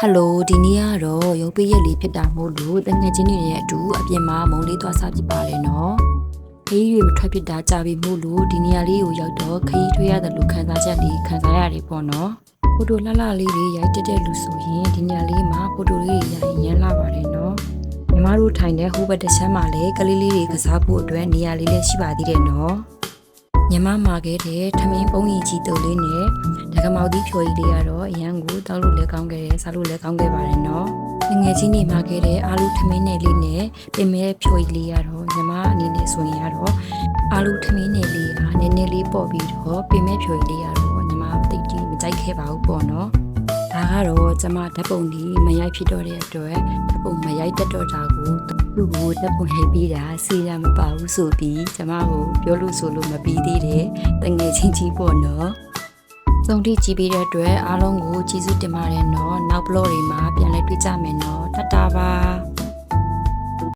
ဟယ်လိုဒီနေ့ကတော့ရုပ်ပေးရက်လေးဖြစ်တာမို့လို့တငယ်ချင်းတွေရဲ့အတူအပြင်မှာမုံလေးသွားစားဖြစ်ပါတယ်နော်ခရီးတွေမထွက်ဖြစ်တာကြာပြီမို့လို့ဒီနေရာလေးကိုရောက်တော့ခရီးထွေးရတယ်လို့ခံစားချက်လေးခံစားရတယ်ပေါ့နော်ဖိုတိုလှလှလေးတွေရိုက်တက်တဲ့လူဆိုရင်ဒီနေရာလေးမှာဖိုတိုလေးတွေရိုက်ရမ်းလာပါတယ်နော်ညီမတို့ထိုင်တဲ့ဟိုဘက်တစ်ချက်မှာလည်းကလေးလေးတွေကစားဖို့အတွက်နေရာလေးလည်းရှိပါသေးတယ်နော်ညီမမှာခဲ့တဲ့ထမင်းပုံကြီးကြီးတုပ်လေးနဲ့ဒကမောက်ကြီးဖြိုကြီးလေးကတော့အရန်ကိုတောက်လို့လည်းကောင်းခဲ့တယ်စားလို့လည်းကောင်းခဲ့ပါတယ်နော်ငယ်ချင်းနေမှာခဲ့တဲ့အာလူထမင်းနယ်လေးနဲ့ပြင်မဲ့ဖြိုကြီးလေးကတော့ညီမအနေနဲ့ဆိုရင်ကတော့အာလူထမင်းနယ်လေးကနည်းနည်းလေးပေါ့ပြီးတော့ပြင်မဲ့ဖြိုကြီးလေးကတော့ညီမတိတ်ကြီးမကြိုက်ခဲ့ပါဘူးပေါ့နော်ဒါကတော့ကျမဓာတ်ပုံကြီးမရိုက်ဖြစ်တော့တဲ့အတွက်ဓာတ်ပုံမရိုက်တတ်တော့တာကိုသူ့ကိုဓာတ်ပုံရိုက်ပြီးတာစီရမပါဘူးဆိုပြီးကျမကိုပြောလို့ဆိုလို့မပြီးသေးတယ်တငယ်ချင်းကြီးပေါ့နော်စုံတိကြည့်ပြီးတဲ့အတွက်အားလုံးကိုကျေးဇူးတင်ပါတယ်နော်နောက်ဘလော့တွေမှာပြန်လည်တွေ့ကြမယ်နော်တတားပါ